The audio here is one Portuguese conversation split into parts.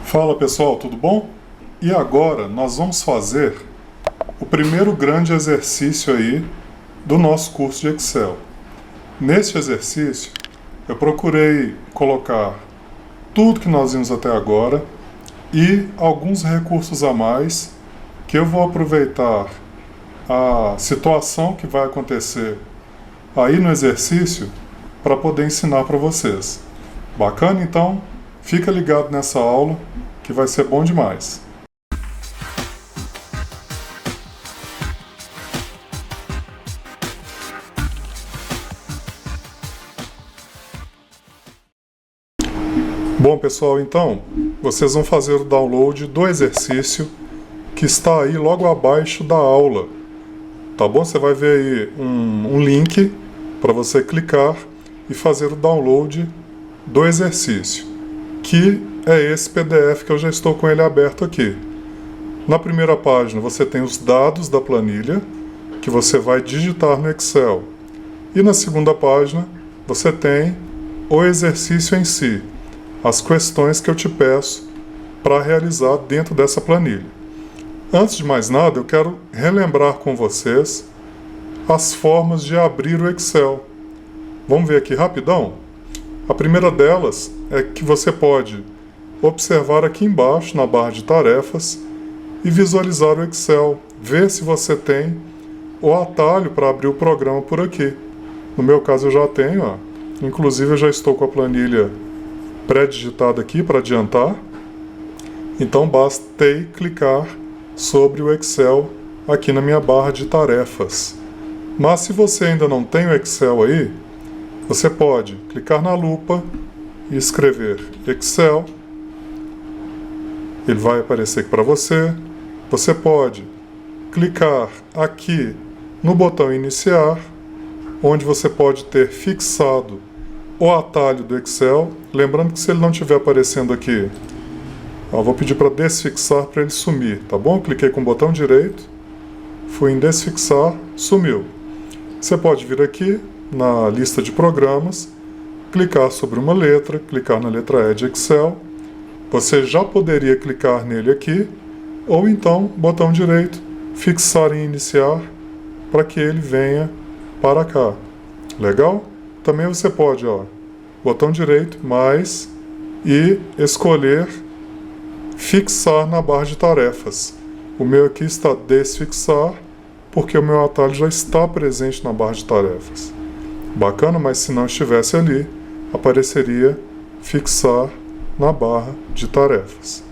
Fala pessoal, tudo bom? E agora nós vamos fazer o primeiro grande exercício aí do nosso curso de Excel. Neste exercício eu procurei colocar tudo que nós vimos até agora e alguns recursos a mais que eu vou aproveitar a situação que vai acontecer aí no exercício para poder ensinar para vocês. Bacana? Então, fica ligado nessa aula que vai ser bom demais. Bom pessoal, então, vocês vão fazer o download do exercício que está aí logo abaixo da aula. Tá bom? Você vai ver aí um link para você clicar e fazer o download do exercício, que é esse PDF que eu já estou com ele aberto aqui. Na primeira página você tem os dados da planilha que você vai digitar no Excel. E na segunda página você tem o exercício em si, as questões que eu te peço para realizar dentro dessa planilha. Antes de mais nada, eu quero relembrar com vocês as formas de abrir o Excel. Vamos ver aqui rapidão? A primeira delas é que você pode observar aqui embaixo na barra de tarefas e visualizar o Excel, ver se você tem o atalho para abrir o programa por aqui. No meu caso eu já tenho, ó. Inclusive eu já estou com a planilha pré-digitada aqui para adiantar. Então bastei clicar sobre o Excel aqui na minha barra de tarefas. Mas se você ainda não tem o Excel aí, você pode clicar na lupa e escrever Excel. Ele vai aparecer aqui para você. Você pode clicar aqui no botão iniciar, onde você pode ter fixado o atalho do Excel. Lembrando que se ele não estiver aparecendo aqui, eu vou pedir para desfixar para ele sumir, tá bom? Cliquei com o botão direito, fui em desfixar, sumiu. Você pode vir aqui na lista de programas, clicar sobre uma letra, clicar na letra E de Excel. Você já poderia clicar nele aqui, ou então, botão direito, fixar em iniciar, para que ele venha para cá. Legal? Também você pode, ó, botão direito, mais, e escolher fixar na barra de tarefas. O meu aqui está desfixar, porque o meu atalho já está presente na barra de tarefas. Bacana, mas se não estivesse ali, apareceria fixar na barra de tarefas.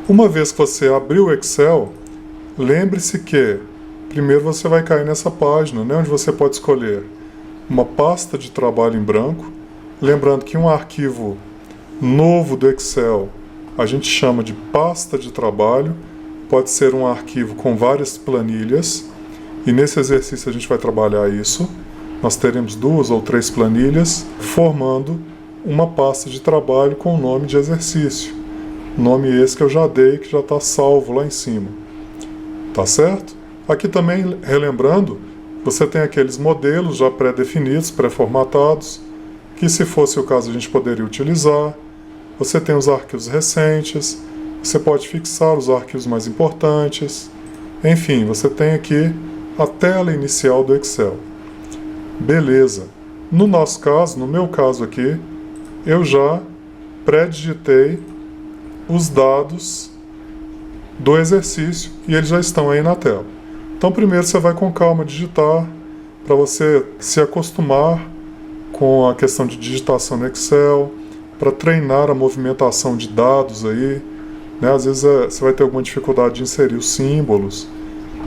Uma vez que você abriu o Excel, lembre-se que primeiro você vai cair nessa página, né, onde você pode escolher uma pasta de trabalho em branco. Lembrando que um arquivo novo do Excel a gente chama de pasta de trabalho. Pode ser um arquivo com várias planilhas, e nesse exercício a gente vai trabalhar isso. Nós teremos 2 ou 3 planilhas formando uma pasta de trabalho com o nome de exercício. Nome esse que eu já dei, que já está salvo lá em cima. Tá certo? Aqui também, relembrando, você tem aqueles modelos já pré-definidos, pré-formatados, que se fosse o caso a gente poderia utilizar. Você tem os arquivos recentes, você pode fixar os arquivos mais importantes. Enfim, você tem aqui a tela inicial do Excel. Beleza. No nosso caso, no meu caso aqui, eu já pré-digitei os dados do exercício e eles já estão aí na tela. Então primeiro você vai com calma digitar, para você se acostumar com a questão de digitação no Excel, para treinar a movimentação de dados aí, né? Às vezes você vai ter alguma dificuldade de inserir os símbolos,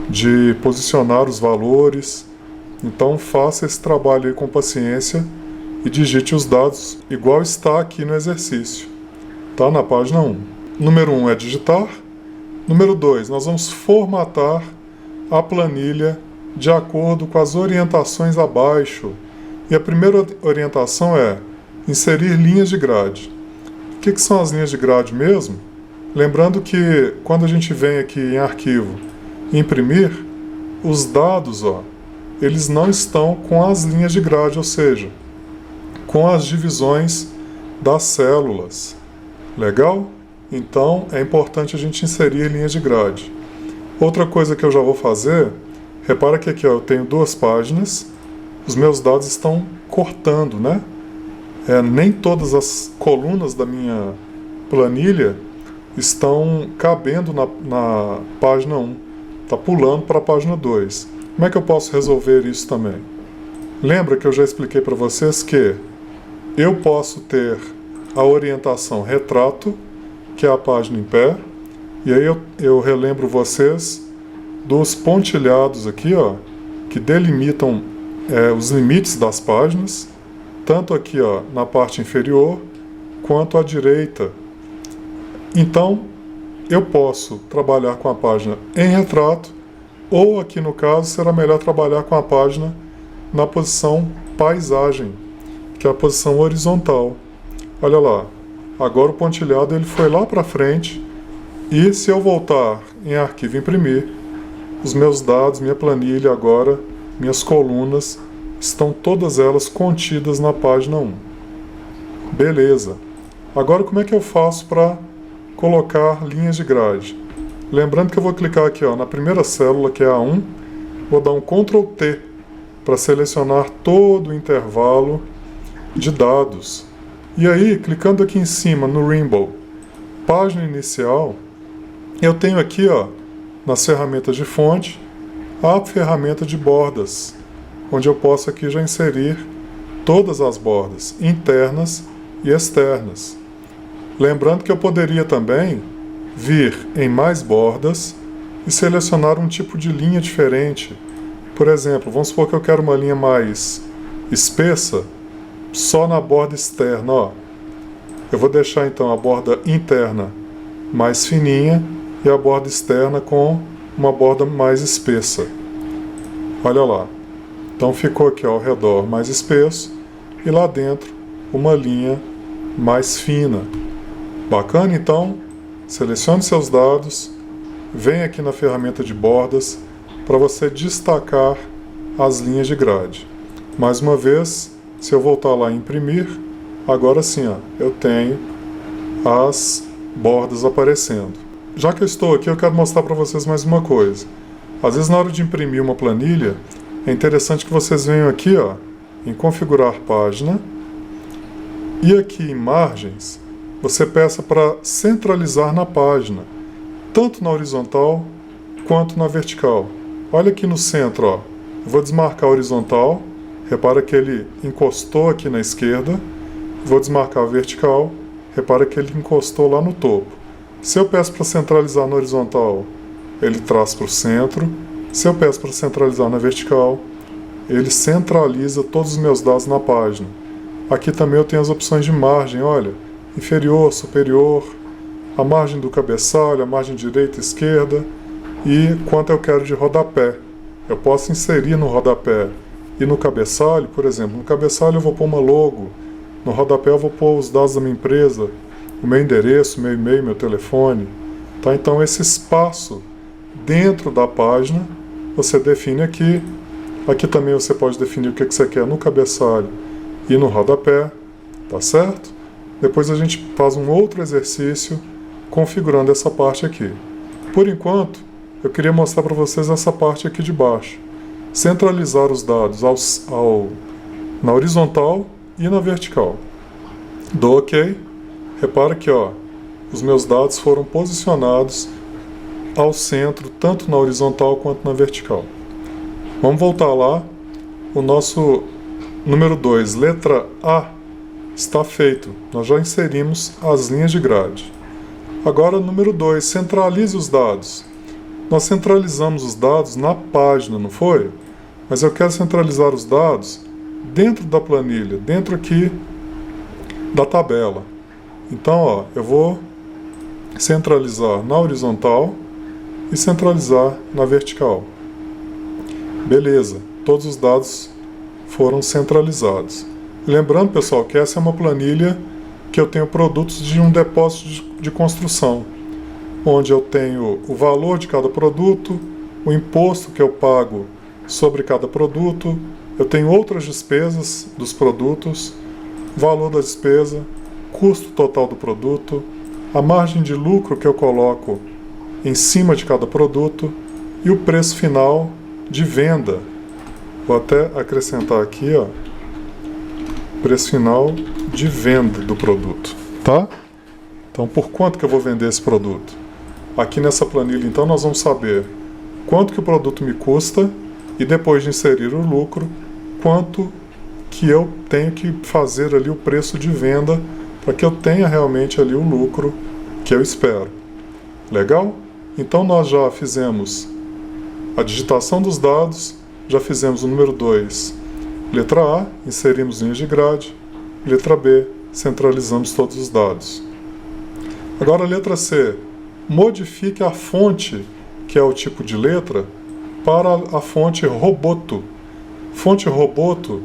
de posicionar os valores. Então faça esse trabalho aí com paciência e digite os dados igual está aqui no exercício, tá? Na página 1. Número 1 é digitar. Número 2, nós vamos formatar a planilha de acordo com as orientações abaixo. E a primeira orientação é inserir linhas de grade. O que são as linhas de grade mesmo? Lembrando que quando a gente vem aqui em arquivo imprimir, os dados, ó, eles não estão com as linhas de grade, ou seja, com as divisões das células. Legal? Então é importante a gente inserir linhas de grade. Outra coisa que eu já vou fazer, repara que aqui ó, eu tenho 2 páginas, os meus dados estão cortando, né? Nem todas as colunas da minha planilha estão cabendo na página 1, está pulando para a página 2. Como é que eu posso resolver isso também? Lembra que eu já expliquei para vocês que eu posso ter a orientação retrato, que é a página em pé, e aí eu relembro vocês dos pontilhados aqui, ó, que delimitam os limites das páginas, tanto aqui ó, na parte inferior, quanto à direita. Então, eu posso trabalhar com a página em retrato, ou aqui no caso, será melhor trabalhar com a página na posição paisagem, que é a posição horizontal. Olha lá, agora o pontilhado ele foi lá para frente, e se eu voltar em arquivo imprimir, os meus dados, minha planilha agora, minhas colunas, estão todas elas contidas na página 1. Beleza. Agora como é que eu faço para colocar linhas de grade? Lembrando que eu vou clicar aqui ó, na primeira célula, que é a 1, vou dar um Ctrl T para selecionar todo o intervalo de dados. E aí, clicando aqui em cima no Rainbow, página inicial, eu tenho aqui ó, nas ferramentas de fonte, a ferramenta de bordas, onde eu posso aqui já inserir todas as bordas, internas e externas. Lembrando que eu poderia também vir em mais bordas e selecionar um tipo de linha diferente. Por exemplo, vamos supor que eu quero uma linha mais espessa, só na borda externa, ó. Eu vou deixar então a borda interna mais fininha e a borda externa com uma borda mais espessa. Olha lá. Então ficou aqui ao redor mais espesso e lá dentro uma linha mais fina. Bacana? Então, selecione seus dados, vem aqui na ferramenta de bordas para você destacar as linhas de grade. Mais uma vez, se eu voltar lá e imprimir, agora sim, ó, eu tenho as bordas aparecendo. Já que eu estou aqui, eu quero mostrar para vocês mais uma coisa. Às vezes na hora de imprimir uma planilha, é interessante que vocês venham aqui ó, em configurar página e aqui em margens, você peça para centralizar na página, tanto na horizontal quanto na vertical. Olha aqui no centro, ó. Eu vou desmarcar a horizontal, repara que ele encostou aqui na esquerda, vou desmarcar a vertical, repara que ele encostou lá no topo. Se eu peço para centralizar na horizontal, ele traz para o centro. Se eu peço para centralizar na vertical, ele centraliza todos os meus dados na página. Aqui também eu tenho as opções de margem, olha, inferior, superior, a margem do cabeçalho, a margem direita e esquerda, e quanto eu quero de rodapé. Eu posso inserir no rodapé e no cabeçalho, por exemplo, no cabeçalho eu vou pôr uma logo, no rodapé eu vou pôr os dados da minha empresa, o meu endereço, meu e-mail, meu telefone. Tá? Então esse espaço dentro da página você define aqui. Aqui também você pode definir o que você quer no cabeçalho e no rodapé, tá certo? Depois a gente faz um outro exercício configurando essa parte aqui. Por enquanto, eu queria mostrar para vocês essa parte aqui de baixo. Centralizar os dados na horizontal e na vertical. Dou OK. Repara que ó, os meus dados foram posicionados ao centro, tanto na horizontal quanto na vertical. Vamos voltar lá. O nosso número 2, letra A, está feito. Nós já inserimos as linhas de grade. Agora, número 2, centralize os dados. Nós centralizamos os dados na página, não foi? Mas eu quero centralizar os dados dentro da planilha, dentro aqui da tabela. Então, ó, eu vou centralizar na horizontal e centralizar na vertical. Beleza, todos os dados foram centralizados. Lembrando, pessoal, que essa é uma planilha que eu tenho produtos de um depósito de construção, onde eu tenho o valor de cada produto, o imposto que eu pago sobre cada produto, eu tenho outras despesas dos produtos, valor da despesa, custo total do produto, a margem de lucro que eu coloco em cima de cada produto e o preço final de venda. Vou até acrescentar aqui, ó, preço final de venda do produto, tá? Então, por quanto que eu vou vender esse produto? Aqui nessa planilha, então, nós vamos saber quanto que o produto me custa e depois de inserir o lucro, quanto que eu tenho que fazer ali o preço de venda para que eu tenha realmente ali o lucro que eu espero. Legal? Então, nós já fizemos a digitação dos dados, já fizemos o número 2, letra A, inserimos linhas de grade, letra B, centralizamos todos os dados. Agora a letra C, modifique a fonte, que é o tipo de letra, para a fonte Roboto. Fonte Roboto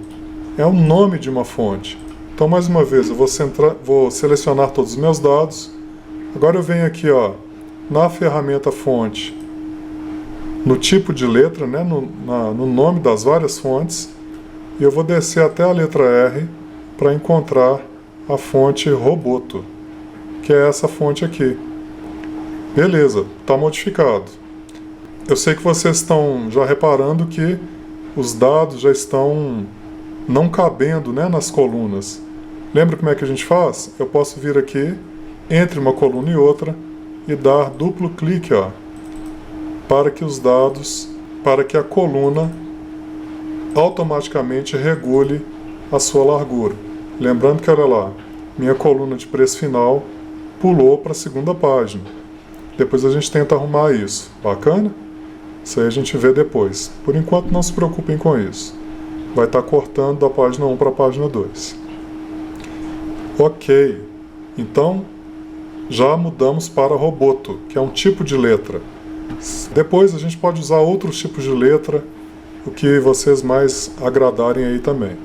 é o nome de uma fonte. Então, mais uma vez, eu vou selecionar todos os meus dados. Agora eu venho aqui, ó, na ferramenta fonte, no tipo de letra, né, no nome das várias fontes, e eu vou descer até a letra R para encontrar a fonte Roboto, que é essa fonte aqui. Beleza, está modificado. Eu sei que vocês estão já reparando que os dados já estão não cabendo, né, nas colunas. Lembra como é que a gente faz? Eu posso vir aqui, entre uma coluna e outra, e dar duplo clique, ó, para que a coluna automaticamente regule a sua largura. Lembrando que, olha lá, minha coluna de preço final pulou para a segunda página. Depois a gente tenta arrumar isso. Bacana? Isso aí a gente vê depois. Por enquanto, não se preocupem com isso. Vai estar cortando da página 1 para a página 2. Ok. Então, já mudamos para Roboto, que é um tipo de letra. Depois a gente pode usar outros tipos de letra, o que vocês mais agradarem aí também.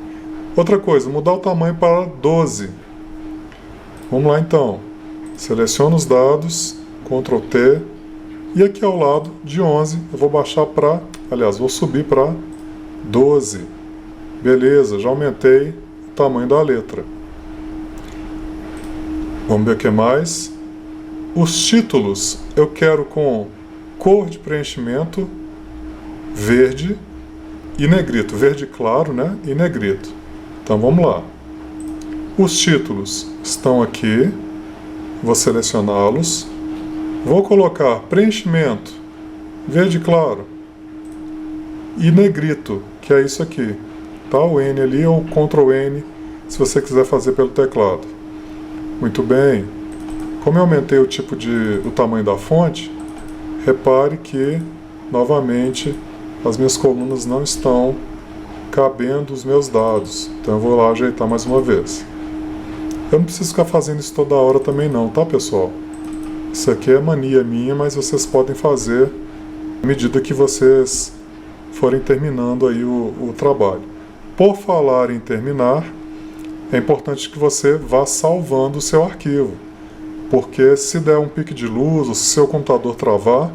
Outra coisa, mudar o tamanho para 12. Vamos lá então. Seleciono os dados, Ctrl T, e aqui ao lado de 11 eu vou baixar para, vou subir para 12. Beleza, já aumentei o tamanho da letra. Vamos ver o que mais. Os títulos eu quero com cor de preenchimento verde e negrito. Verde claro, né? E negrito. Então vamos lá. Os títulos estão aqui. Vou selecioná-los. Vou colocar preenchimento verde claro e negrito, que é isso aqui. Tá? O N ali ou Ctrl N, se você quiser fazer pelo teclado. Muito bem. Como eu aumentei o tamanho da fonte, repare que, novamente, as minhas colunas não estão cabendo os meus dados. Então eu vou lá ajeitar mais uma vez. Eu não preciso ficar fazendo isso toda hora também não, tá, pessoal? Isso aqui é mania minha, mas vocês podem fazer à medida que vocês forem terminando aí o trabalho. Por falar em terminar, é importante que você vá salvando o seu arquivo, porque se der um pique de luz ou se seu computador travar,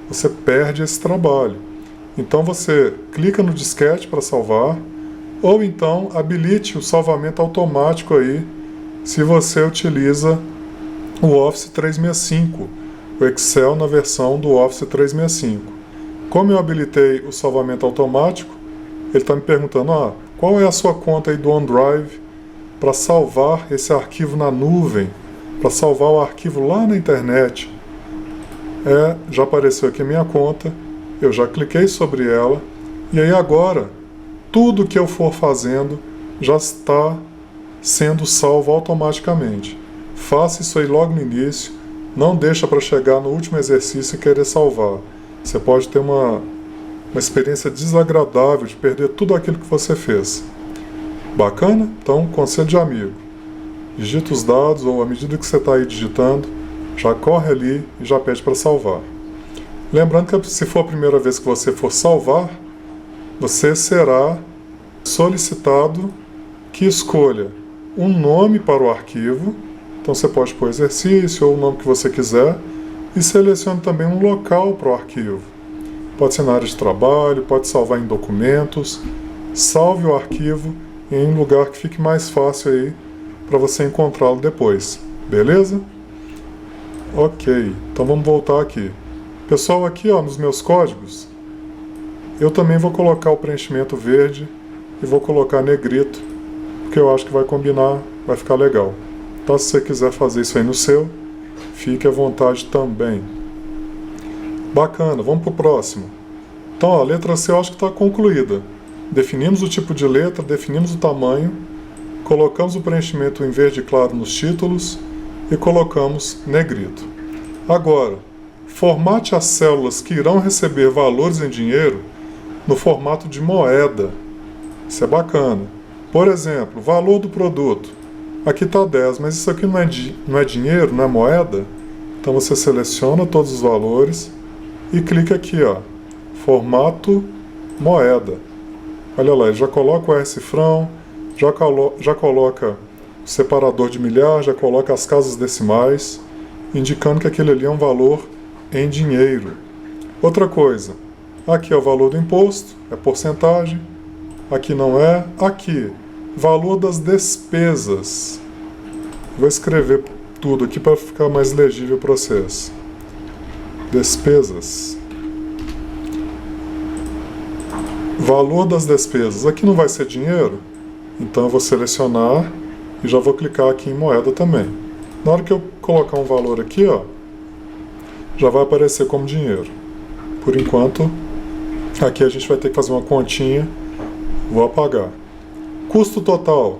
você perde esse trabalho. Então você clica no disquete para salvar, ou então habilite o salvamento automático aí, se você utiliza o Office 365, o Excel na versão do Office 365. Como eu habilitei o salvamento automático, ele está me perguntando, qual é a sua conta aí do OneDrive para salvar esse arquivo na nuvem, para salvar o arquivo lá na internet. Já apareceu aqui a minha conta, eu já cliquei sobre ela, e aí agora, tudo que eu for fazendo já está sendo salvo automaticamente. Faça isso aí logo no início, não deixa para chegar no último exercício e querer salvar. Você pode ter uma experiência desagradável de perder tudo aquilo que você fez. Bacana? Então, conselho de amigo. Digita os dados, ou à medida que você está aí digitando, já corre ali e já pede para salvar. Lembrando que se for a primeira vez que você for salvar, você será solicitado que escolha um nome para o arquivo. Então você pode pôr exercício ou o nome que você quiser, e selecione também um local para o arquivo. Pode ser na área de trabalho, pode salvar em documentos. Salve o arquivo em um lugar que fique mais fácil aí para você encontrá-lo depois. Beleza? Ok, então vamos voltar aqui. Pessoal, aqui ó, nos meus códigos, eu também vou colocar o preenchimento verde e vou colocar negrito, porque eu acho que vai combinar, vai ficar legal. Então se você quiser fazer isso aí no seu, fique à vontade também. Bacana, vamos para o próximo. Então ó, a letra C eu acho que está concluída. Definimos o tipo de letra, definimos o tamanho, colocamos o preenchimento em verde claro nos títulos e colocamos negrito. Agora, formate as células que irão receber valores em dinheiro no formato de moeda. Isso é bacana. Por exemplo, valor do produto. Aqui está 10, mas isso aqui não é dinheiro, não é moeda. Então você seleciona todos os valores e clica aqui, ó, formato moeda. Olha lá, ele já coloca o R cifrão, já coloca o separador de milhar, já coloca as casas decimais, indicando que aquele ali é um valor em dinheiro. Outra coisa, aqui é o valor do imposto, é porcentagem, aqui não é, aqui, valor das despesas. Vou escrever tudo aqui para ficar mais legível para vocês. Despesas. Valor das despesas. Aqui não vai ser dinheiro, então eu vou selecionar e já vou clicar aqui em moeda também. Na hora que eu colocar um valor aqui, ó, já vai aparecer como dinheiro. Por enquanto, aqui a gente vai ter que fazer uma continha. Vou apagar. Custo total.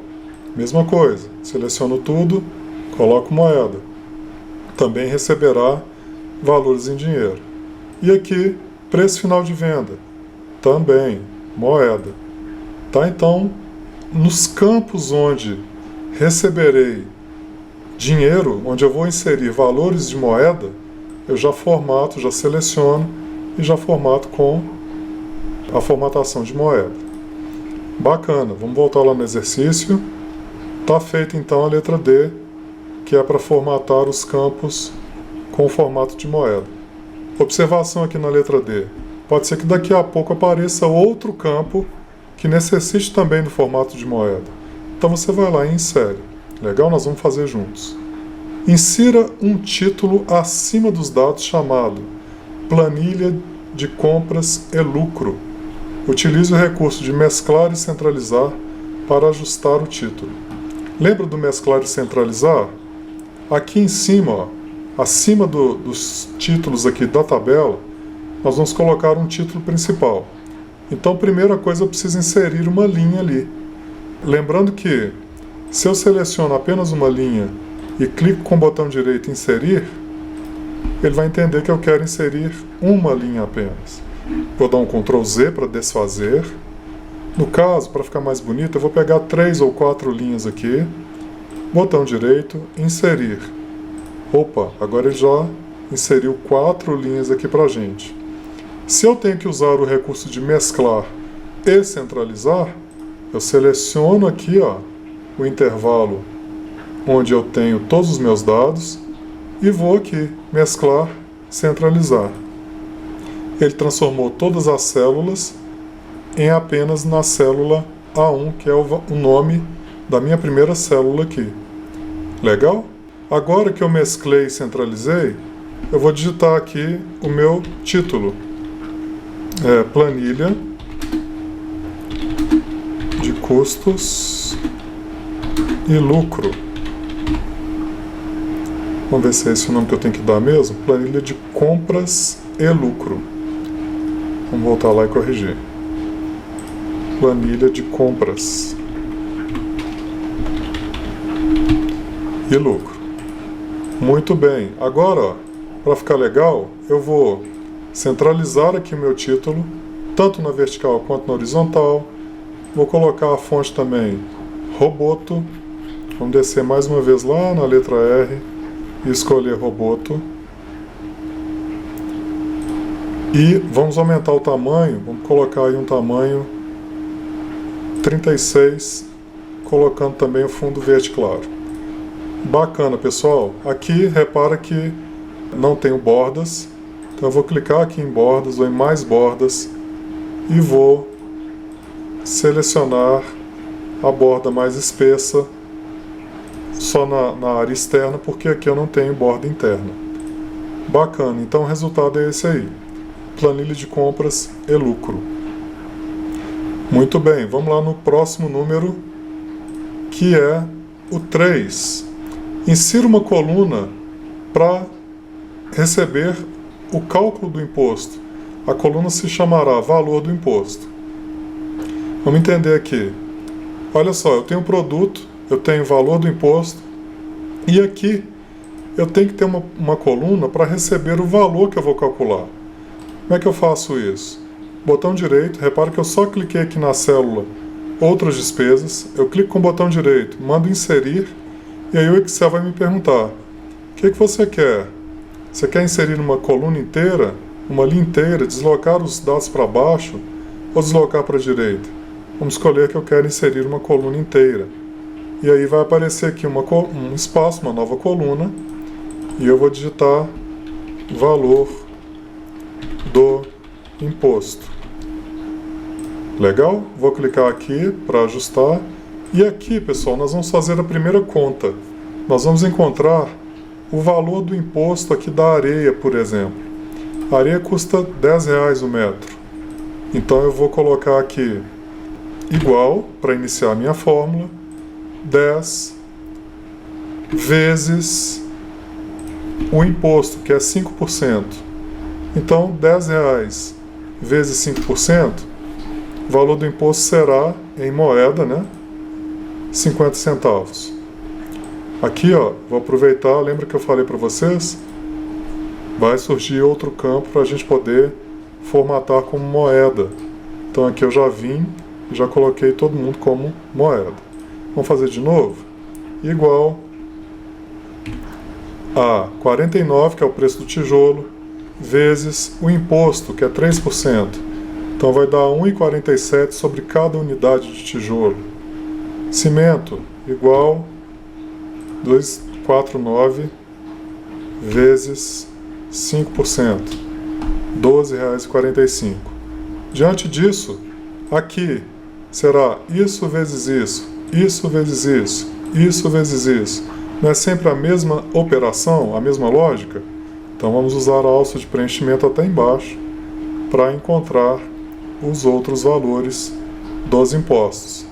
Mesma coisa. Seleciono tudo, coloco moeda. Também receberá valores em dinheiro. E aqui, preço final de venda. Também, moeda. Tá? Então, nos campos onde receberei dinheiro, onde eu vou inserir valores de moeda, eu já formato, já seleciono e já formato com a formatação de moeda. Bacana, vamos voltar lá no exercício. Tá feita então a letra D, que é para formatar os campos com o formato de moeda. Observação aqui na letra D. Pode ser que daqui a pouco apareça outro campo que necessite também do formato de moeda. Então você vai lá e insere. Legal? Nós vamos fazer juntos. Insira um título acima dos dados chamado Planilha de Compras e Lucro. Utilize o recurso de mesclar e centralizar para ajustar o título. Lembra do mesclar e centralizar? Aqui em cima, ó, acima dos títulos aqui da tabela, nós vamos colocar um título principal. Então, primeira coisa, eu preciso inserir uma linha ali. Lembrando que, se eu seleciono apenas uma linha e clico com o botão direito em inserir, ele vai entender que eu quero inserir uma linha apenas. Vou dar um Ctrl Z para desfazer. No caso, para ficar mais bonito, eu vou pegar 3 ou 4 linhas aqui, botão direito, inserir. Opa, agora ele já inseriu 4 linhas aqui para a gente. Se eu tenho que usar o recurso de mesclar e centralizar, eu seleciono aqui, ó, o intervalo onde eu tenho todos os meus dados e vou aqui, mesclar, centralizar. Ele transformou todas as células em apenas na célula A1, que é o nome da minha primeira célula aqui. Legal? Agora que eu mesclei e centralizei, eu vou digitar aqui o meu título. Planilha de custos e lucro. Vamos ver se é esse o nome que eu tenho que dar mesmo. Planilha de compras e lucro. Vamos voltar lá e corrigir. Planilha de compras e lucro. Muito bem. Agora, para ficar legal, eu vou centralizar aqui o meu título, tanto na vertical quanto na horizontal. Vou colocar a fonte também Roboto. Vamos descer mais uma vez lá na letra R e escolher Roboto. E vamos aumentar o tamanho, vamos colocar aí um tamanho 36, colocando também o fundo verde claro. Bacana, pessoal. Aqui, repara que não tenho bordas, então eu vou clicar aqui em bordas ou em mais bordas e vou selecionar a borda mais espessa só na área externa, porque aqui eu não tenho borda interna. Bacana, então o resultado é esse aí. Planilha de compras e lucro. Muito bem, vamos lá no próximo número, que é o 3. Insira uma coluna para receber o cálculo do imposto. A coluna se chamará valor do imposto. Vamos entender aqui. Olha só, eu tenho um produto, eu tenho o valor do imposto, e aqui eu tenho que ter uma coluna para receber o valor que eu vou calcular. Como é que eu faço isso? Botão direito, repara que eu só cliquei aqui na célula outras despesas, eu clico com o botão direito, mando inserir, e aí o Excel vai me perguntar, o que você quer? Você quer inserir uma coluna inteira, uma linha inteira, deslocar os dados para baixo ou deslocar para a direita? Vamos escolher que eu quero inserir uma coluna inteira. E aí vai aparecer aqui um espaço, uma nova coluna, e eu vou digitar valor do imposto. Legal? Vou clicar aqui para ajustar. E aqui, pessoal, nós vamos fazer a primeira conta. Nós vamos encontrar o valor do imposto aqui da areia, por exemplo. A areia custa R$10 o metro. Então eu vou colocar aqui igual, para iniciar a minha fórmula, 10 vezes o imposto, que é 5%. Então, R$10 vezes 5%, o valor do imposto será, em moeda, né, 50 centavos. Aqui, ó, vou aproveitar, lembra que eu falei para vocês? Vai surgir outro campo para a gente poder formatar como moeda. Então aqui eu já vim e já coloquei todo mundo como moeda. Vamos fazer de novo? Igual a 49, que é o preço do tijolo, vezes o imposto, que é 3%. Então vai dar 1,47 sobre cada unidade de tijolo. Cimento, igual 249 vezes 5%, R$12,45. Diante disso, aqui será isso vezes isso, isso vezes isso, isso vezes isso. Não é sempre a mesma operação, a mesma lógica? Então vamos usar a alça de preenchimento até embaixo para encontrar os outros valores dos impostos.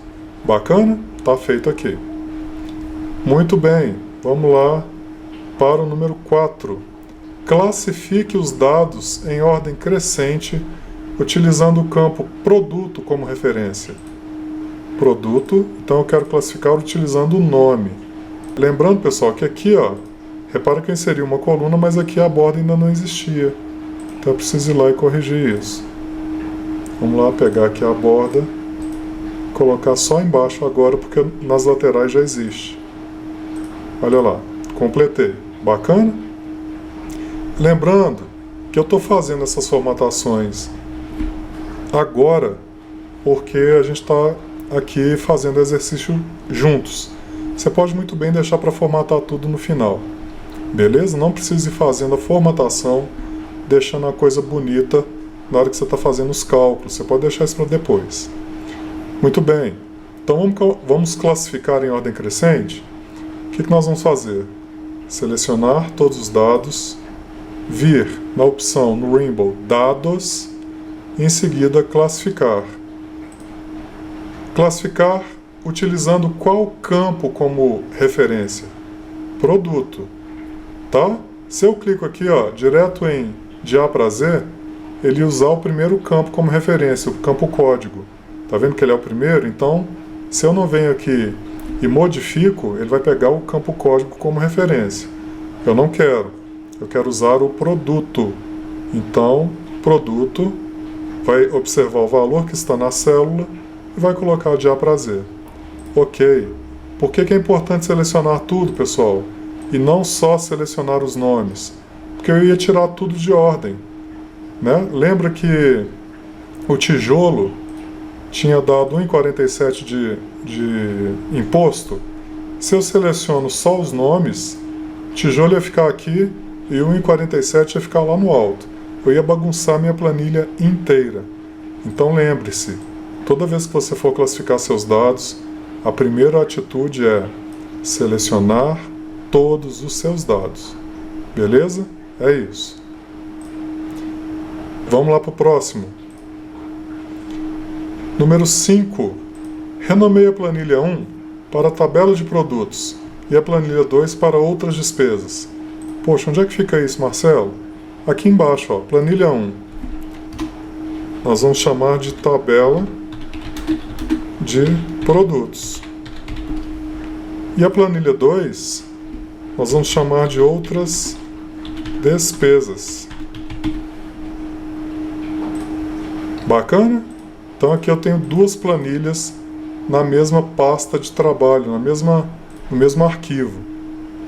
Bacana? Está feito aqui. Muito bem, vamos lá para o número 4. Classifique os dados em ordem crescente utilizando o campo produto como referência. Produto, então eu quero classificar utilizando o nome. Lembrando, pessoal, que aqui, ó, repara que eu inseri uma coluna, mas aqui a borda ainda não existia. Então eu preciso ir lá e corrigir isso. Vamos lá pegar aqui a borda, colocar só embaixo agora, porque nas laterais já existe. Olha lá, completei. Bacana? Lembrando que eu estou fazendo essas formatações agora porque a gente está aqui fazendo exercício juntos. Você pode muito bem deixar para formatar tudo no final. Beleza? Não precisa ir fazendo a formatação, deixando a coisa bonita na hora que você está fazendo os cálculos. Você pode deixar isso para depois. Muito bem. Então vamos classificar em ordem crescente. O que nós vamos fazer? Selecionar todos os dados, vir na opção no Rainbow Dados, e em seguida classificar. Classificar utilizando qual campo como referência? Produto. Tá? Se eu clico aqui, ó, direto em de A para Z, ele usar o primeiro campo como referência, o campo código. Tá vendo que ele é o primeiro? Então, se eu não venho aqui e modifico, ele vai pegar o campo código como referência. Eu não quero. Eu quero usar o produto. Então, produto vai observar o valor que está na célula e vai colocar de A para Z. Ok. Por que é importante selecionar tudo, pessoal? E não só selecionar os nomes? Porque eu ia tirar tudo de ordem. Né? Lembra que o tijolo tinha dado 1,47 de imposto? Se eu seleciono só os nomes, o tijolo ia ficar aqui e 1,47 ia ficar lá no alto. Eu ia bagunçar minha planilha inteira. Então lembre-se, toda vez que você for classificar seus dados, a primeira atitude é selecionar todos os seus dados. Beleza? É isso. Vamos lá para o próximo. Número 5. Renomeie a planilha 1 para a tabela de produtos e a planilha 2 para outras despesas. Poxa, onde é que fica isso, Marcelo? Aqui embaixo, ó, planilha 1. Nós vamos chamar de tabela de produtos. E a planilha 2, nós vamos chamar de outras despesas. Bacana? Então aqui eu tenho duas planilhas na mesma pasta de trabalho, no mesmo arquivo.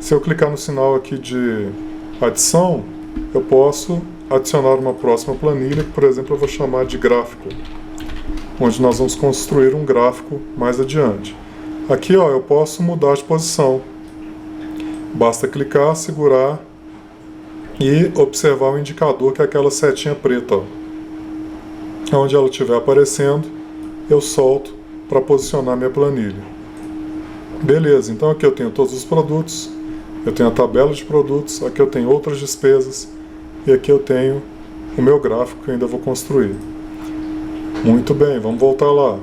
Se eu clicar no sinal aqui de adição, eu posso adicionar uma próxima planilha, que por exemplo eu vou chamar de gráfico, onde nós vamos construir um gráfico mais adiante. Aqui ó, eu posso mudar de posição. Basta clicar, segurar e observar o indicador, que é aquela setinha preta, ó. Onde ela estiver aparecendo, eu solto para posicionar minha planilha. Beleza, então aqui eu tenho todos os produtos, eu tenho a tabela de produtos, aqui eu tenho outras despesas e aqui eu tenho o meu gráfico que eu ainda vou construir. Muito bem, vamos voltar lá.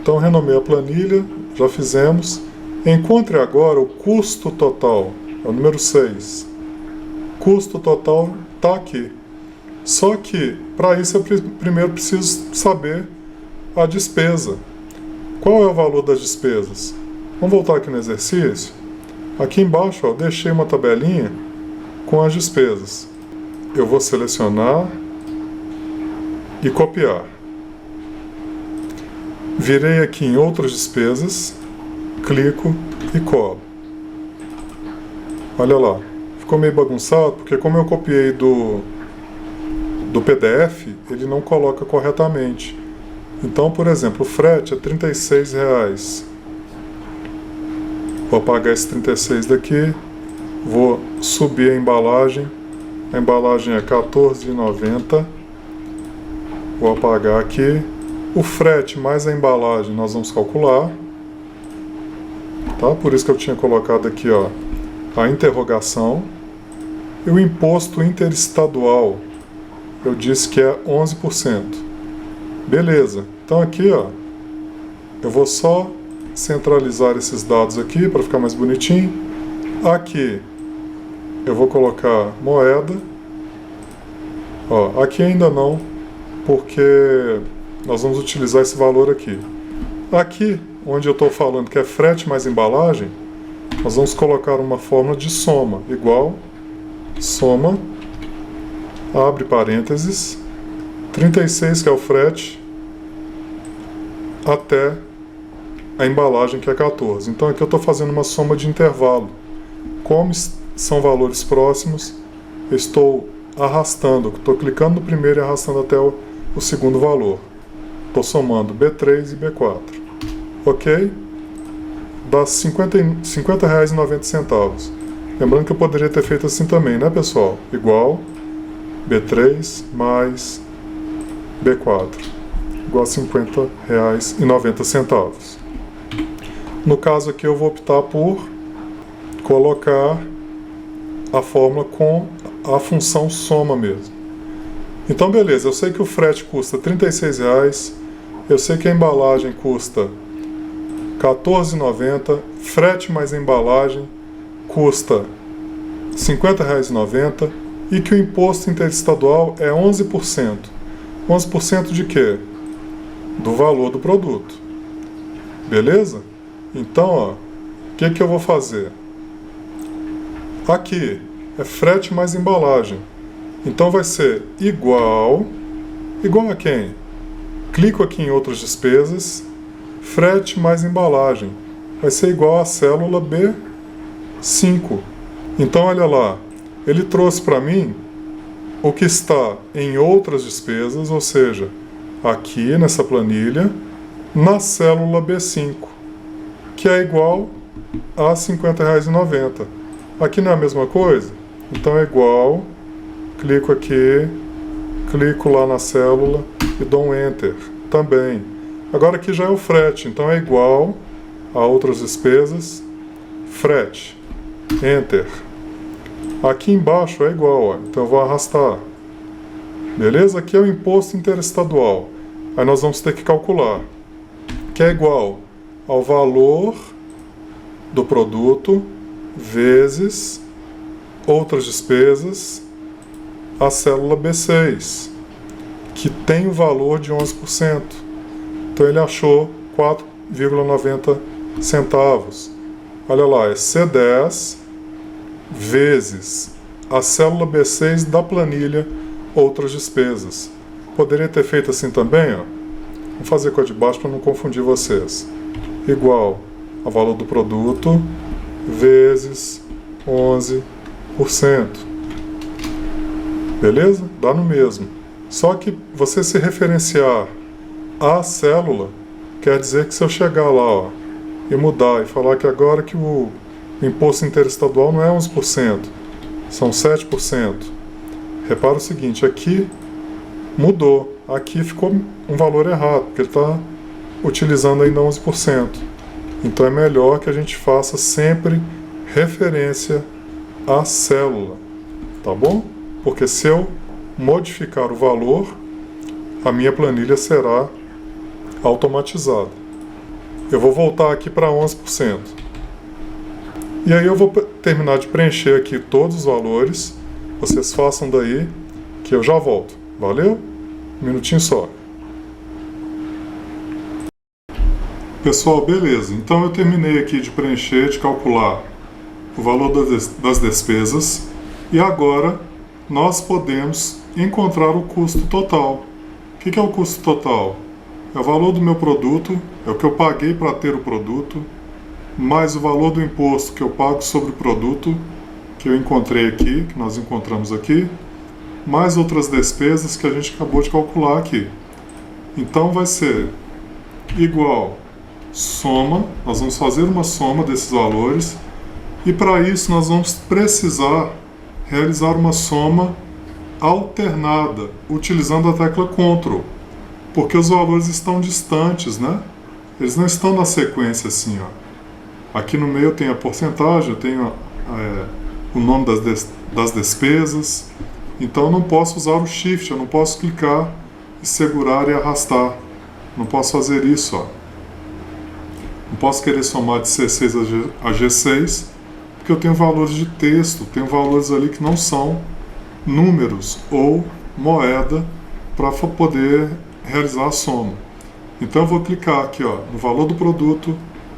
Então renomei a planilha, já fizemos. Encontre agora o custo total, é o número 6. Custo total está aqui. Só que, para isso, eu primeiro preciso saber a despesa. Qual é o valor das despesas? Vamos voltar aqui no exercício. Aqui embaixo, ó, deixei uma tabelinha com as despesas. Eu vou selecionar e copiar. Virei aqui em outras despesas, clico e colo. Olha lá, ficou meio bagunçado, porque como eu copiei do PDF, ele não coloca corretamente. Então, por exemplo, o frete é R$ 36. Vou apagar esse 36 daqui, vou subir a embalagem é R$ 14,90. Vou apagar aqui. O frete mais a embalagem nós vamos calcular. Tá? Por isso que eu tinha colocado aqui, ó, a interrogação. E o imposto interestadual, eu disse que é 11%. Beleza. Então aqui, ó, eu vou só centralizar esses dados aqui para ficar mais bonitinho. Aqui eu vou colocar moeda. Ó, aqui ainda não, porque nós vamos utilizar esse valor aqui. Aqui, onde eu estou falando que é frete mais embalagem, nós vamos colocar uma fórmula de soma, igual soma, abre parênteses, 36 que é o frete, até a embalagem que é 14. Então aqui eu estou fazendo uma soma de intervalo. Como são valores próximos, eu estou arrastando, estou clicando no primeiro e arrastando até o segundo valor. Estou somando B3 e B4. Ok? Dá R$ 50,90. Lembrando que eu poderia ter feito assim também, né, pessoal? Igual B3 mais B4. Igual a R$ 50,90. No caso aqui eu vou optar por colocar a fórmula com a função soma mesmo. Então beleza, eu sei que o frete custa R$ 36, eu sei que a embalagem custa R$ 14,90, frete mais embalagem custa R$ 50,90 e que o imposto interestadual é 11%. 11% de quê? Do valor do produto. Beleza? Então, ó, o que eu vou fazer? Aqui é frete mais embalagem. Então vai ser igual a quem? Clico aqui em outras despesas, frete mais embalagem. Vai ser igual à célula B5. Então olha lá, ele trouxe para mim o que está em outras despesas, ou seja, aqui nessa planilha, na célula B5, que é igual a R$ 50,90. Aqui não é a mesma coisa? Então é igual, clico aqui, clico lá na célula e dou um Enter também. Agora aqui já é o frete, então é igual a outras despesas, frete, Enter. Aqui embaixo é igual, ó. Então eu vou arrastar. Beleza? Aqui é o imposto interestadual. Aí nós vamos ter que calcular. Que é igual ao valor do produto vezes outras despesas, a célula B6, que tem o valor de 11%. Então ele achou 4,90 centavos. Olha lá, é C10 vezes a célula B6 da planilha outras despesas. Poderia ter feito assim também, ó. Vou fazer com a de baixo para não confundir vocês. Igual ao valor do produto vezes 11%. Beleza? Dá no mesmo. Só que você se referenciar à célula, quer dizer que se eu chegar lá, ó, e mudar e falar que agora que o imposto interestadual não é 11%, são 7%. Repara o seguinte, aqui mudou. Aqui ficou um valor errado, porque ele está utilizando ainda 11%. Então é melhor que a gente faça sempre referência à célula, tá bom? Porque se eu modificar o valor, a minha planilha será automatizada. Eu vou voltar aqui para 11%. E aí eu vou terminar de preencher aqui todos os valores. Vocês façam daí que eu já volto. Valeu? Um minutinho só. Pessoal, beleza. Então eu terminei aqui de preencher, de calcular o valor das despesas. E agora nós podemos encontrar o custo total. O que é o custo total? É o valor do meu produto, é o que eu paguei para ter o produto, mais o valor do imposto que eu pago sobre o produto, que eu encontrei aqui, que nós encontramos aqui, mais outras despesas que a gente acabou de calcular aqui. Então vai ser igual soma, nós vamos fazer uma soma desses valores, e para isso nós vamos precisar realizar uma soma alternada, utilizando a tecla Ctrl, porque os valores estão distantes, né? Eles não estão na sequência assim, ó. Aqui no meio eu tenho a porcentagem, eu tenho o nome das despesas, então eu não posso usar o Shift, eu não posso clicar e segurar e arrastar. Não posso fazer isso, ó. Não posso querer somar de C6 a G6, porque eu tenho valores de texto, tenho valores ali que não são números ou moeda para poder realizar a soma. Então eu vou clicar aqui, ó, no valor do produto,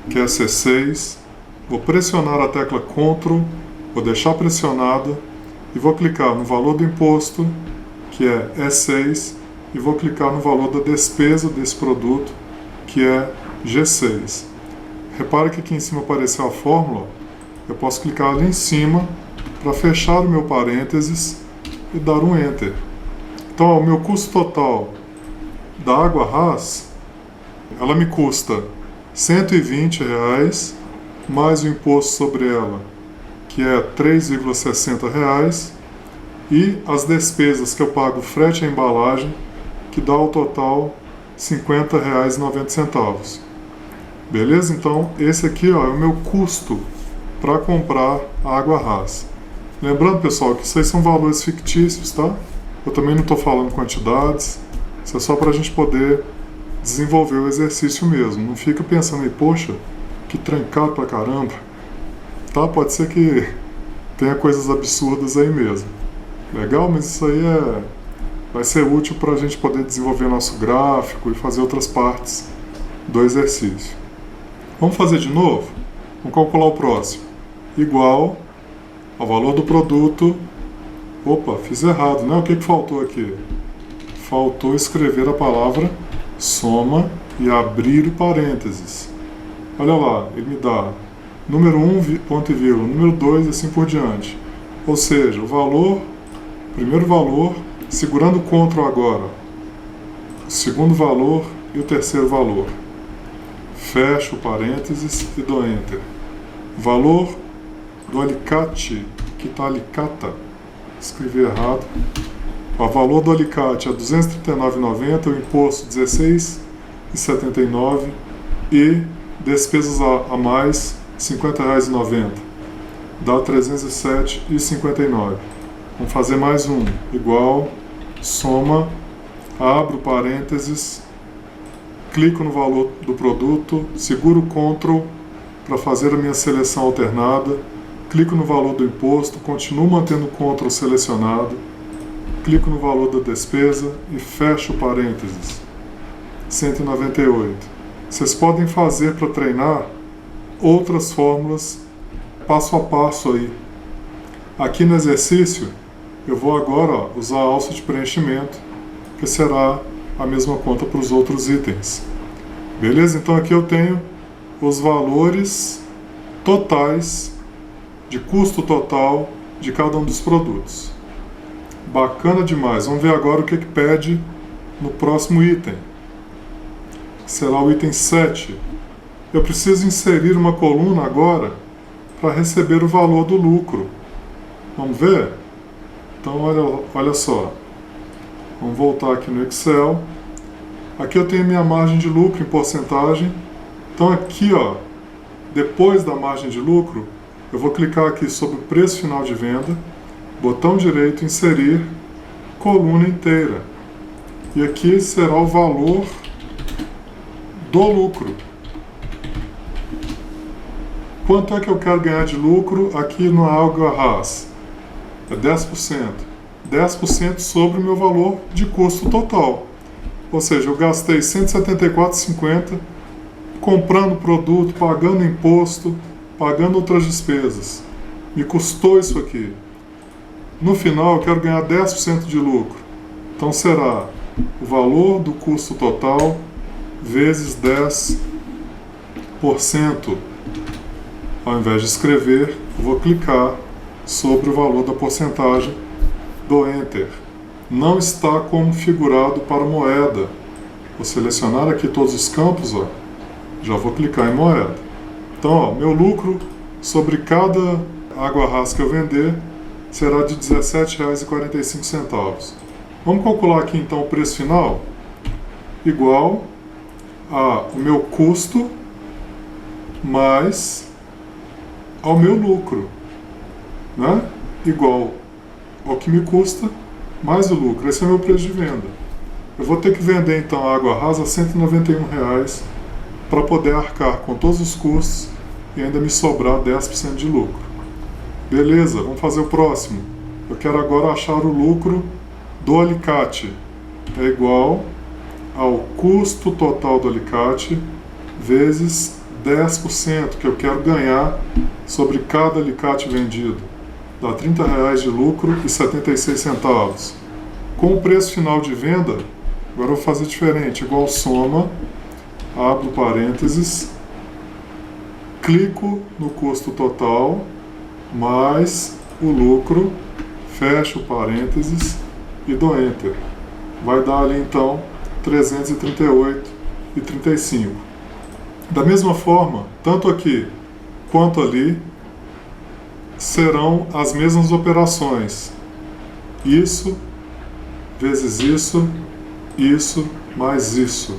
que é C6, vou pressionar a tecla Ctrl, vou deixar pressionada e vou clicar no valor do imposto, que é E6, e vou clicar no valor da despesa desse produto, que é G6. Repara que aqui em cima apareceu a fórmula, eu posso clicar ali em cima para fechar o meu parênteses e dar um Enter. Então, ó, o meu custo total da água Haas, ela me custa R$ 120 mais o imposto sobre ela, que é R$ 3,60, e as despesas que eu pago frete à embalagem, que dá ao total R$ 50,90. Beleza? Então, esse aqui, ó, é o meu custo para comprar a água Haas. Lembrando, pessoal, que isso aí são valores fictícios, tá? Eu também não estou falando quantidades, isso é só para a gente poder desenvolver o exercício mesmo. Não fica pensando aí, poxa, que trancado pra caramba. Tá? Pode ser que tenha coisas absurdas aí mesmo. Legal? Mas isso aí vai ser útil para a gente poder desenvolver nosso gráfico e fazer outras partes do exercício. Vamos fazer de novo? Vamos calcular o próximo. Igual ao valor do produto. Opa, fiz errado, né? O que faltou aqui? Faltou escrever a palavra soma e abrir parênteses. Olha lá, ele me dá número 1, ponto e vírgula, número 2 e assim por diante. Ou seja, o valor, primeiro valor, segurando o Ctrl agora, o segundo valor e o terceiro valor. Fecho o parênteses e dou Enter. Valor do alicate, que está alicata, escrevi errado. O valor do alicate é R$ 239,90, o imposto R$ 16,79 e despesas a mais R$ 50,90. dá 307,59. Vamos fazer mais um, igual, soma, abro parênteses, clico no valor do produto, seguro o Ctrl para fazer a minha seleção alternada, clico no valor do imposto, continuo mantendo o Ctrl selecionado, clico no valor da despesa e fecho parênteses. 198. Vocês podem fazer para treinar outras fórmulas passo a passo aí. Aqui no exercício, eu vou agora usar a alça de preenchimento, que será a mesma conta para os outros itens. Beleza? Então aqui eu tenho os valores totais de custo total de cada um dos produtos. Bacana demais. Vamos ver agora o que pede no próximo item. Será o item 7. Eu preciso inserir uma coluna agora para receber o valor do lucro. Vamos ver? Então olha só. Vamos voltar aqui no Excel. Aqui eu tenho minha margem de lucro em porcentagem. Então aqui, ó, depois da margem de lucro, eu vou clicar aqui sobre o preço final de venda, botão direito, inserir, coluna inteira. E aqui será o valor do lucro. Quanto é que eu quero ganhar de lucro aqui no Água Haas? É 10%. 10% sobre o meu valor de custo total. Ou seja, eu gastei R$ 174,50 comprando produto, pagando imposto, pagando outras despesas. Me custou isso aqui. No final, eu quero ganhar 10% de lucro. Então será o valor do custo total vezes 10%. Ao invés de escrever, eu vou clicar sobre o valor da porcentagem, do Enter. Não está configurado para moeda. Vou selecionar aqui todos os campos, ó. Já vou clicar em moeda. Então, ó, meu lucro sobre cada Água Haas que eu vender será de R$ 17,45. Vamos calcular aqui então o preço final igual a o meu custo mais ao meu lucro, né? Igual ao que me custa mais o lucro. Esse é o meu preço de venda. Eu vou ter que vender então a Água Haas a R$ 191 para poder arcar com todos os custos e ainda me sobrar 10% de lucro. Beleza, vamos fazer o próximo. Eu quero agora achar o lucro do alicate. É igual ao custo total do alicate vezes 10% que eu quero ganhar sobre cada alicate vendido. Dá R$ 30 de lucro e 76 centavos. Com o preço final de venda, agora eu vou fazer diferente. Igual soma, abro parênteses, clico no custo total, mais o lucro, fecho parênteses e dou Enter. Vai dar ali então 338,35. Da mesma forma, tanto aqui quanto ali, serão as mesmas operações. Isso, vezes isso, isso, mais isso.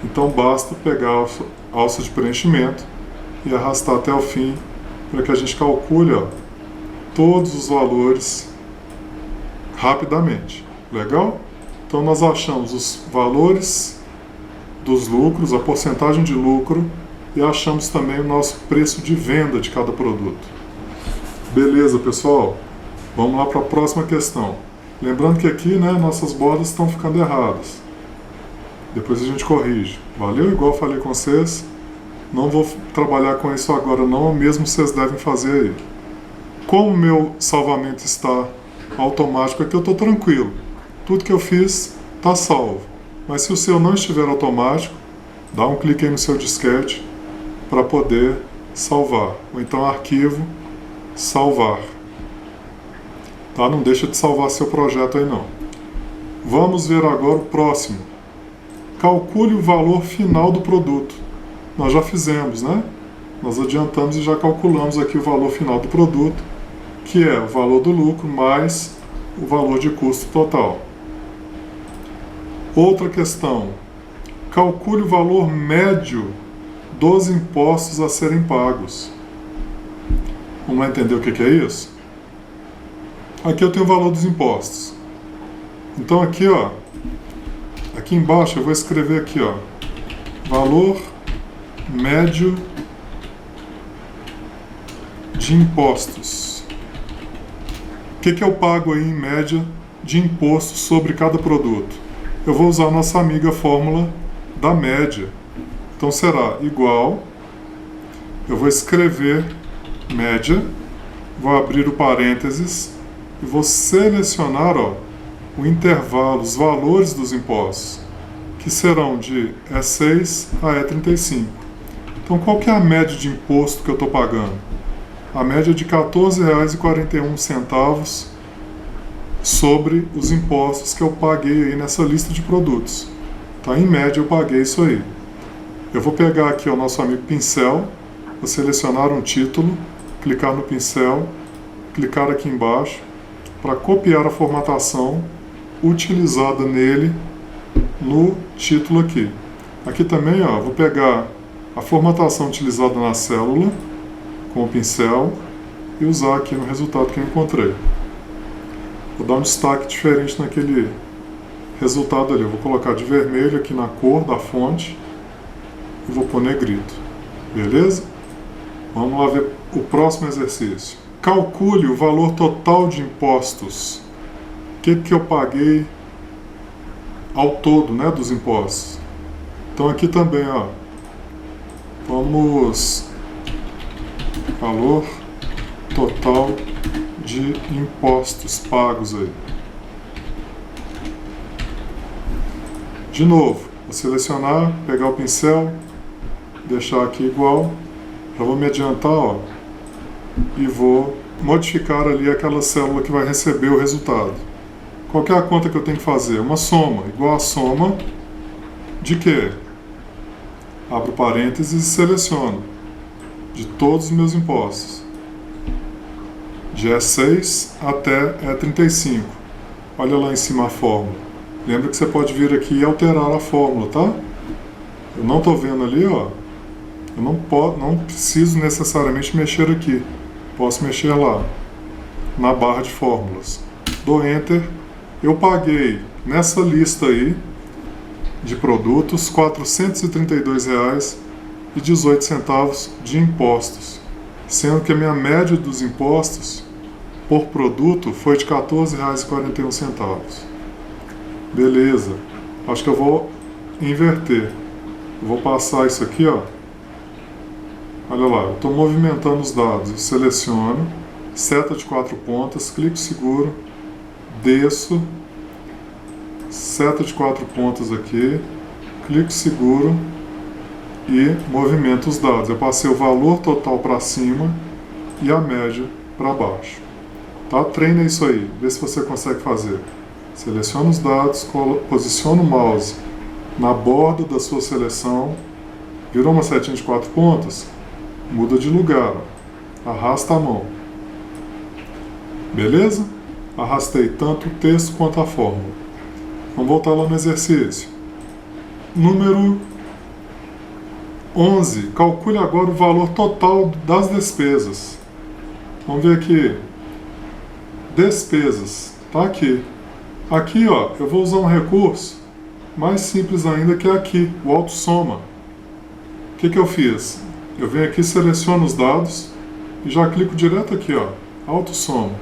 Então basta pegar a alça de preenchimento e arrastar até o fim para que a gente calcule, ó, todos os valores rapidamente. Legal? Então nós achamos os valores dos lucros, a porcentagem de lucro e achamos também o nosso preço de venda de cada produto. Beleza, pessoal? Vamos lá para a próxima questão. Lembrando que aqui, né, nossas bordas estão ficando erradas. Depois a gente corrige. Valeu? Igual eu falei com vocês. Não vou trabalhar com isso agora não, mesmo vocês devem fazer aí. Como o meu salvamento está automático aqui, eu estou tranquilo. Tudo que eu fiz está salvo. Mas se o seu não estiver automático, dá um clique aí no seu disquete para poder salvar. Ou então arquivo, salvar. Tá? Não deixa de salvar seu projeto aí não. Vamos ver agora o próximo. Calcule o valor final do produto. Nós já fizemos, né? Nós adiantamos e já calculamos aqui o valor final do produto, que é o valor do lucro mais o valor de custo total. Outra questão. Calcule o valor médio dos impostos a serem pagos. Vamos lá entender o que é isso? Aqui eu tenho o valor dos impostos. Então aqui, ó, aqui embaixo eu vou escrever aqui, ó, valor médio de impostos. O que eu pago aí em média de imposto sobre cada produto? Eu vou usar a nossa amiga fórmula da média. Então será igual, eu vou escrever média, vou abrir o parênteses e vou selecionar, ó, o intervalo, os valores dos impostos, que serão de E6 a E35. Então qual que é a média de imposto que eu estou pagando? A média é de R$ 14,41 sobre os impostos que eu paguei aí nessa lista de produtos. Tá? Em média eu paguei isso aí. Eu vou pegar aqui o nosso amigo pincel, vou selecionar um título, clicar no pincel, clicar aqui embaixo para copiar a formatação utilizada nele no título aqui. Aqui também, ó, vou pegar a formatação utilizada na célula com o pincel e usar aqui no resultado que eu encontrei. Vou dar um destaque diferente naquele resultado ali. Eu vou colocar de vermelho aqui na cor da fonte e vou pôr negrito. Beleza? Vamos lá ver o próximo exercício. Calcule o valor total de impostos. O que eu paguei ao todo, né, dos impostos. Então aqui também, ó, vamos valor total de impostos pagos aí. De novo, vou selecionar, pegar o pincel, deixar aqui igual. Já vou me adiantar, ó, e vou modificar ali aquela célula que vai receber o resultado. Qual que é a conta que eu tenho que fazer? Uma soma, igual a soma de quê? Abro parênteses e seleciono de todos os meus impostos, de E6 até E35. Olha lá em cima a fórmula. Lembra que você pode vir aqui e alterar a fórmula, tá? Eu não estou vendo ali, ó. Eu não preciso necessariamente mexer aqui. Posso mexer lá, na barra de fórmulas. Dou Enter. Eu paguei nessa lista aí de produtos R$ 432,18 de impostos, sendo que a minha média dos impostos por produto foi de R$ 14,41. Beleza. Acho que eu vou inverter. Eu vou passar isso aqui, ó. Olha lá, eu estou movimentando os dados. Eu seleciono, seta de 4 pontas, clico seguro, desço, seta de 4 pontas aqui, clico seguro e movimento os dados. Eu passei o valor total para cima e a média para baixo. Tá? Treina isso aí, vê se você consegue fazer. Seleciona os dados, posiciona o mouse na borda da sua seleção, virou uma setinha de 4 pontas, muda de lugar, ó. Arrasta a mão. Beleza? Arrastei tanto o texto quanto a fórmula. Vamos voltar lá no exercício. Número 11. Calcule agora o valor total das despesas. Vamos ver aqui. Despesas. Tá aqui. Aqui, ó, eu vou usar um recurso mais simples ainda, que é aqui, o autossoma. O que eu fiz? Eu venho aqui, seleciono os dados e já clico direto aqui, ó, autossoma.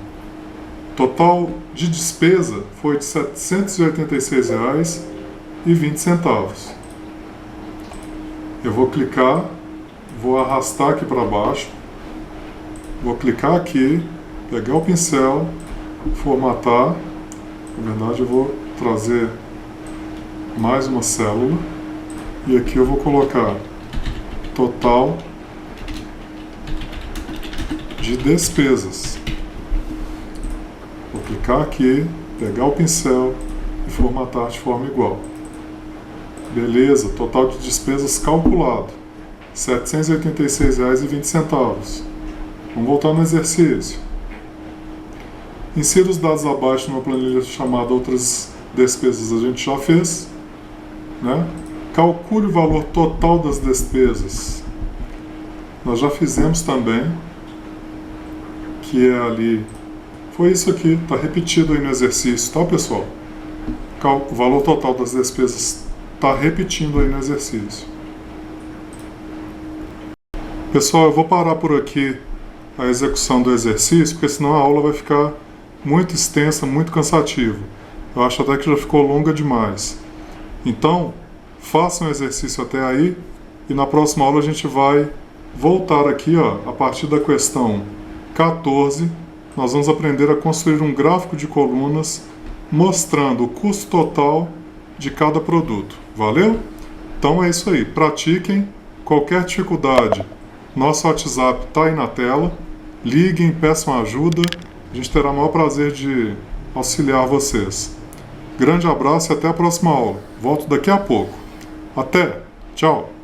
Total de despesa foi de R$ 786,20. Eu vou clicar, vou arrastar aqui para baixo, vou clicar aqui, pegar o pincel, formatar. Na verdade, eu vou trazer mais uma célula e aqui eu vou colocar total de despesas. Vou clicar aqui, pegar o pincel e formatar de forma igual. Beleza, total de despesas calculado, R$ 786,20. Vamos voltar no exercício. Insira os dados abaixo numa planilha chamada Outras Despesas, a gente já fez, né? Calcule o valor total das despesas. Nós já fizemos também. que é ali, foi isso aqui, está repetido aí no exercício, tá, pessoal? O valor total das despesas está repetindo aí no exercício. Pessoal, eu vou parar por aqui a execução do exercício, porque senão a aula vai ficar muito extensa, muito cansativa. Eu acho até que já ficou longa demais. Então, façam o exercício até aí e na próxima aula a gente vai voltar aqui, ó, a partir da questão 14, nós vamos aprender a construir um gráfico de colunas mostrando o custo total de cada produto. Valeu? Então é isso aí. Pratiquem. Qualquer dificuldade, nosso WhatsApp está aí na tela. Liguem, peçam ajuda. A gente terá o maior prazer de auxiliar vocês. Grande abraço e até a próxima aula. Volto daqui a pouco. Até! Tchau!